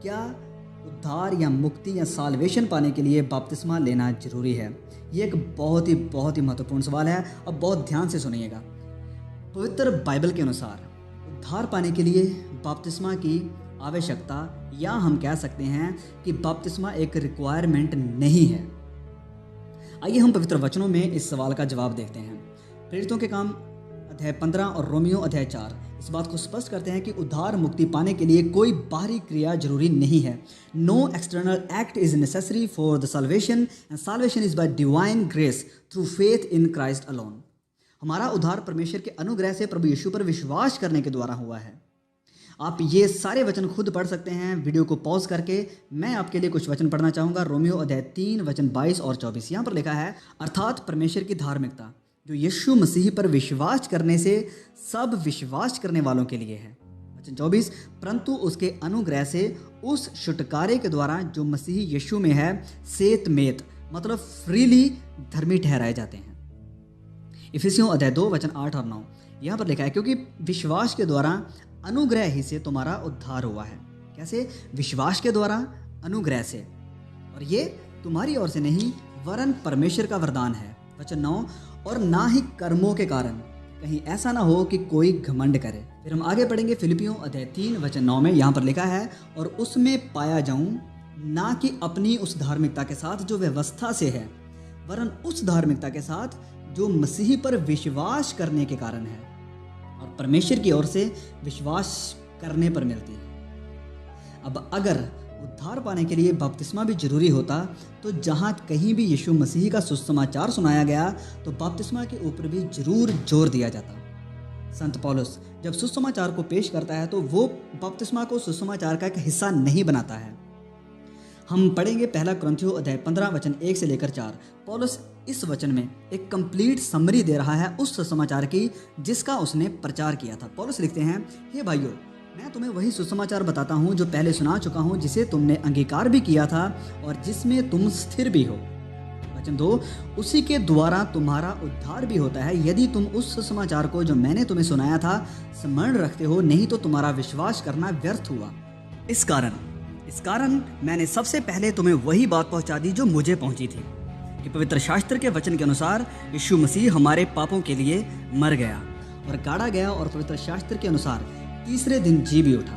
क्या उद्धार या मुक्ति या साल्वेशन पाने के लिए बपतिस्मा लेना जरूरी है? ये एक बहुत ही महत्वपूर्ण सवाल है। अब बहुत ध्यान से सुनिएगा। पवित्र बाइबल के अनुसार उद्धार पाने के लिए बपतिस्मा की आवश्यकता, या हम कह सकते हैं कि बपतिस्मा एक रिक्वायरमेंट नहीं है। आइए हम पवित्र वचनों में इस सवाल का जवाब देखते हैं। प्रेरितों के काम अध्याय 15 और रोमियो अध्याय 4 इस बात को स्पष्ट करते हैं कि उद्धार मुक्ति पाने के लिए कोई बाहरी क्रिया जरूरी नहीं है। No external act is necessary for the salvation and salvation is by divine grace through faith in Christ alone. हमारा उद्धार परमेश्वर के अनुग्रह से प्रभु यीशु पर विश्वास करने के द्वारा हुआ है। आप ये सारे वचन खुद पढ़ सकते हैं वीडियो को पॉज करके। मैं आपके लिए कुछ वचन पढ़ना चाहूँगा। रोमियो अध्याय 3 वचन 22 और 24 यहाँ पर लिखा है, अर्थात परमेश्वर की धार्मिकता जो यीशु मसीह पर विश्वास करने से सब विश्वास करने वालों के लिए है। वचन 24, परंतु उसके अनुग्रह से उस छुटकारे के द्वारा जो मसीह यीशु में है सेत मेत मतलब फ्रीली धर्मी ठहराए जाते हैं। इफिसियों अध्याय 2 वचन 8 और 9 यहाँ पर लिखा है, क्योंकि विश्वास के द्वारा अनुग्रह ही से तुम्हारा उद्धार हुआ है। कैसे? विश्वास के द्वारा, अनुग्रह से, और ये तुम्हारी ओर से नहीं वरन परमेश्वर का वरदान है। वचन 9, और ना ही कर्मों के कारण, कहीं ऐसा ना हो कि कोई घमंड करे। फिर हम आगे पढ़ेंगे फिलिपियों अध्याय 3 वचन 9 में यहाँ पर लिखा है, और उसमें पाया जाऊं ना कि अपनी उस धार्मिकता के साथ जो व्यवस्था से है, वरन उस धार्मिकता के साथ जो मसीह पर विश्वास करने के कारण है और परमेश्वर की ओर से विश्वास करने पर मिलती है। अब अगर उद्धार पाने के लिए बपतिस्मा भी जरूरी होता तो जहाँ कहीं भी यीशु मसीह का सुसमाचार सुनाया गया तो बपतिस्मा के ऊपर भी जरूर जोर दिया जाता। संत पौलुस जब सुसमाचार को पेश करता है तो वो बपतिस्मा को सुसमाचार का एक हिस्सा नहीं बनाता है। हम पढ़ेंगे पहला कुरिन्थियों अध्याय 15 वचन 1 से लेकर 4। पौलुस इस वचन में एक कंप्लीट समरी दे रहा है उस सुसमाचार की जिसका उसने प्रचार किया था। पौलुस लिखते हैं, हे भाइयों, मैं तुम्हें वही सुसमाचार बताता हूँ जो पहले सुना चुका हूँ, जिसे तुमने अंगीकार भी किया था और जिसमें तुम स्थिर भी हो। वचन 2, उसी के द्वारा तुम्हारा उद्धार भी होता है यदि तुम उस सुसमाचार को जो मैंने तुम्हें सुनाया था स्मरण रखते हो, नहीं तो तुम्हारा विश्वास करना व्यर्थ हुआ। इस कारण मैंने सबसे पहले तुम्हें वही बात पहुंचा दी जो मुझे पहुंची थी कि पवित्र शास्त्र के वचन के अनुसार यीशु मसीह हमारे पापों के लिए मर गया और गाड़ा गया और पवित्र शास्त्र के अनुसार तीसरे दिन जी भी उठा।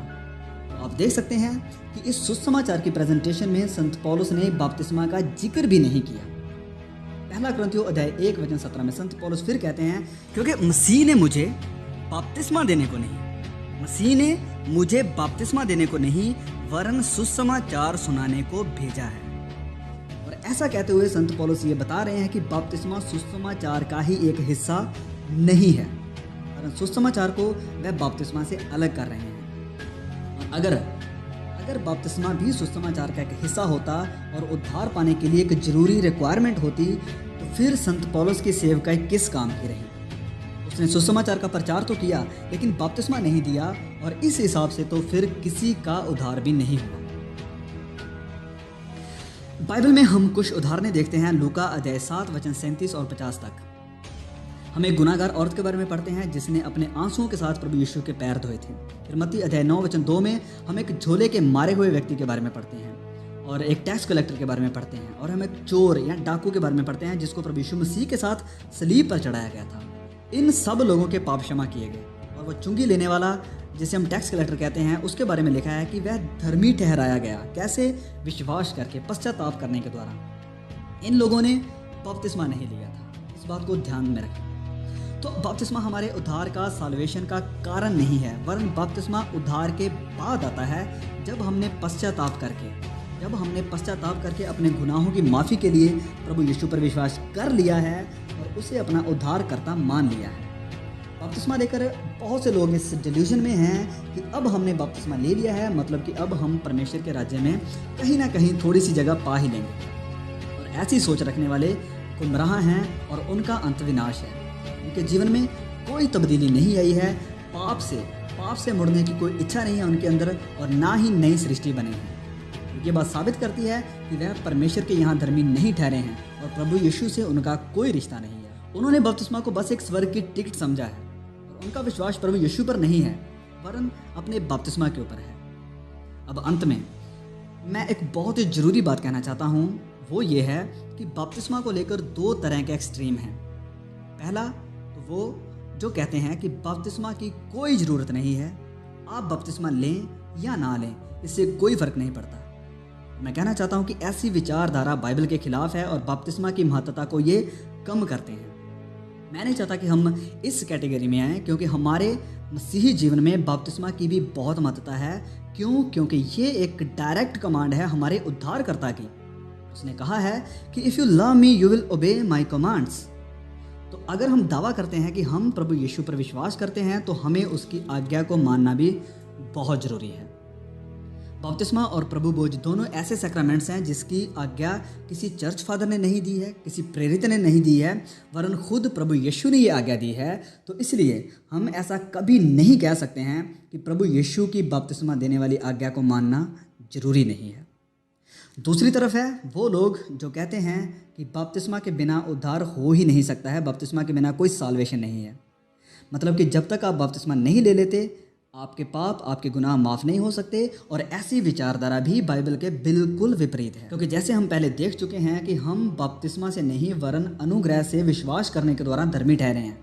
तो आप देख सकते हैं कि इस सुसमाचार की प्रेजेंटेशन में संत पौलुस ने बपतिस्मा का जिक्र भी नहीं किया। पहला कुरिन्थियों अध्याय 1 वचन 17 में संत पौलुस फिर कहते हैं, क्योंकि मसीह ने मुझे बपतिस्मा देने को नहीं वरन सुसमाचार सुनाने को भेजा है। और ऐसा कहते हुए संत पौलुस ये बता रहे हैं कि बपतिस्मा सुसमाचार का ही एक हिस्सा नहीं है, वरन सुसमाचार को वह बपतिस्मा से अलग कर रहे हैं। और अगर बपतिस्मा भी सुसमाचार का एक हिस्सा होता और उद्धार पाने के लिए एक जरूरी रिक्वायरमेंट होती तो फिर संत पौलुस की सेवकाई किस काम की रही? उसने सुसमाचार का प्रचार तो किया लेकिन बपतिस्मा नहीं दिया, और इस हिसाब से तो फिर किसी का उद्धार भी नहीं हुआ। बाइबल में हम कुछ उदाहरणें देखते हैं। लूका अध्याय 7 वचन 37 और 50 तक हम एक गुनाहगार औरत के बारे में पढ़ते हैं जिसने अपने आंसुओं के साथ प्रभु यीशु के पैर धोए थे। फिर मत्ती अध्याय 9 वचन 2 में हम एक झोले के मारे हुए व्यक्ति के बारे में पढ़ते हैं, और एक टैक्स कलेक्टर के बारे में पढ़ते हैं, और हम एक चोर या डाकू के बारे में पढ़ते हैं जिसको प्रभु यीशु मसीह के साथ सलीब पर चढ़ाया गया था। इन सब लोगों के पाप क्षमा किए गए, और वह चुंगी लेने वाला जिसे हम टैक्स कलेक्टर कहते हैं उसके बारे में लिखा है कि वह धर्मी ठहराया गया। कैसे? विश्वास करके, पश्चाताप करने के द्वारा। इन लोगों ने बपतिस्मा नहीं लिया था, इस बात को ध्यान में रखें। तो बपतिस्मा हमारे उद्धार का, साल्वेशन का कारण नहीं है, वरन बपतिस्मा उद्धार के बाद आता है जब हमने पश्चाताप करके अपने गुनाहों की माफ़ी के लिए प्रभु यीशु पर विश्वास कर लिया है और उसे अपना उद्धारकर्ता मान लिया है। बपतिस्मा लेकर बहुत से लोग इस डिल्यूजन में हैं कि अब हमने बपतिस्मा ले लिया है, मतलब कि अब हम परमेश्वर के राज्य में कहीं ना कहीं थोड़ी सी जगह पा ही लेंगे। और ऐसी सोच रखने वाले गुमराह हैं और उनका अंत विनाश है। उनके जीवन में कोई तब्दीली नहीं आई है, पाप से मुड़ने की कोई इच्छा नहीं है उनके अंदर, और ना ही नई सृष्टि बने हैं। ये बात साबित करती है कि वह परमेश्वर के यहाँ धर्मी नहीं ठहरे हैं और प्रभु यीशु से उनका कोई रिश्ता नहीं है। उन्होंने बपतिस्मा को बस एक स्वर्ग की टिकट समझा है, और उनका विश्वास प्रभु यीशु पर नहीं है वरन अपने बपतिस्मा के ऊपर है। अब अंत में मैं एक बहुत ही ज़रूरी बात कहना चाहता हूँ, वो ये है कि बपतिस्मा को लेकर दो तरह के एक्सट्रीम हैं। पहला तो वो जो कहते हैं कि बपतिस्मा की कोई ज़रूरत नहीं है, आप बपतिस्मा लें या ना लें, इससे कोई फ़र्क नहीं पड़ता। मैं कहना चाहता हूँ कि ऐसी विचारधारा बाइबल के खिलाफ है और बपतिस्मा की महत्वता को ये कम करते हैं। मैं नहीं चाहता कि हम इस कैटेगरी में आएँ, क्योंकि हमारे मसीही जीवन में बपतिस्मा की भी बहुत महत्वता है। क्यों? क्योंकि ये एक डायरेक्ट कमांड है हमारे उद्धारकर्ता की। उसने कहा है कि if you love me you will obey my commands. तो अगर हम दावा करते हैं कि हम प्रभु यीशु पर विश्वास करते हैं, तो हमें उसकी आज्ञा को मानना भी बहुत ज़रूरी है। बपतिस्मा और प्रभु भोज दोनों ऐसे सैक्रामेंट्स हैं जिसकी आज्ञा किसी चर्च फादर ने नहीं दी है, किसी प्रेरित ने नहीं दी है, वरन खुद प्रभु यीशु ने ये आज्ञा दी है। तो इसलिए हम ऐसा कभी नहीं कह सकते हैं कि प्रभु यीशु की बपतिस्मा देने वाली आज्ञा को मानना जरूरी नहीं है। दूसरी तरफ है वो लोग जो कहते हैं कि बपतिस्मा के बिना उद्धार हो ही नहीं सकता है, बपतिस्मा के बिना कोई साल्वेशन नहीं है। मतलब कि जब तक आप बपतिस्मा नहीं ले लेते, आपके पाप, आपके गुनाह माफ़ नहीं हो सकते। और ऐसी विचारधारा भी बाइबल के बिल्कुल विपरीत है, क्योंकि जैसे हम पहले देख चुके हैं कि हम बपतिस्मा से नहीं वरन अनुग्रह से विश्वास करने के द्वारा धर्मी ठहरे हैं।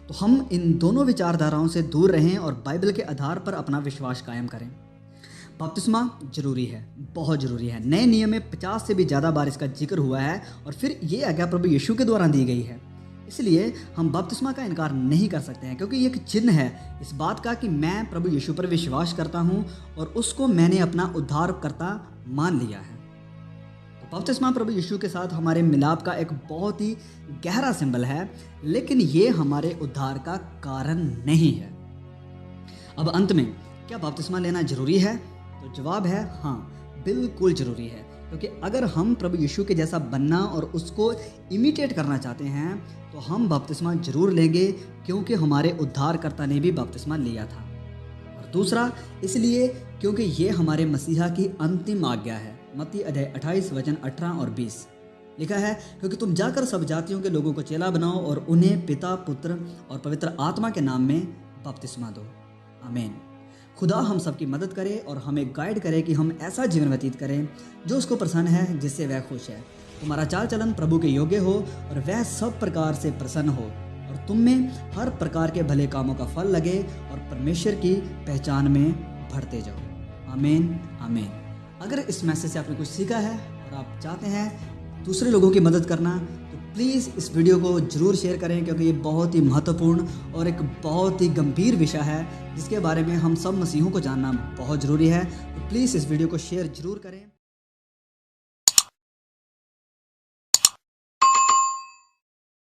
तो हम इन दोनों विचारधाराओं से दूर रहें और बाइबल के आधार पर अपना विश्वास कायम करें। बपतिस्मा जरूरी है, बहुत ज़रूरी है। नए नियम में 50 से भी ज़्यादा बार इसका जिक्र हुआ है और फिर ये आज्ञा प्रभु यीशु के द्वारा दी गई है। इसलिए हम बपतिस्मा का इनकार नहीं कर सकते हैं, क्योंकि ये एक चिन्ह है इस बात का कि मैं प्रभु यीशु पर विश्वास करता हूँ और उसको मैंने अपना उद्धारकर्ता मान लिया है। तो बपतिस्मा प्रभु यीशु के साथ हमारे मिलाप का एक बहुत ही गहरा सिंबल है, लेकिन ये हमारे उद्धार का कारण नहीं है। अब अंत में, क्या बपतिस्मा लेना जरूरी है? तो जवाब है हाँ, बिल्कुल ज़रूरी है। क्योंकि अगर हम प्रभु यीशु के जैसा बनना और उसको इमिटेट करना चाहते हैं, तो हम बपतिस्मा जरूर लेंगे, क्योंकि हमारे उद्धारकर्ता ने भी बपतिस्मा लिया था। और दूसरा इसलिए क्योंकि ये हमारे मसीहा की अंतिम आज्ञा है। मत्ती अध्याय 28 वचन 18 और 20 लिखा है, क्योंकि तुम जाकर सब जातियों के लोगों को चेला बनाओ और उन्हें पिता, पुत्र और पवित्र आत्मा के नाम में बपतिस्मा दो। आमीन। खुदा हम सब की मदद करे और हमें गाइड करे कि हम ऐसा जीवन व्यतीत करें जो उसको प्रसन्न है, जिससे वह खुश है। तुम्हारा चाल चलन प्रभु के योग्य हो और वह सब प्रकार से प्रसन्न हो और तुम में हर प्रकार के भले कामों का फल लगे और परमेश्वर की पहचान में बढ़ते जाओ। आमीन, आमीन। अगर इस मैसेज से आपने कुछ सीखा है और आप चाहते हैं दूसरे लोगों की मदद करना, तो प्लीज़ इस वीडियो को ज़रूर शेयर करें, क्योंकि ये बहुत ही महत्वपूर्ण और एक बहुत ही गंभीर विषय है जिसके बारे में हम सब मसीहों को जानना बहुत ज़रूरी है। तो प्लीज़ इस वीडियो को शेयर ज़रूर करें।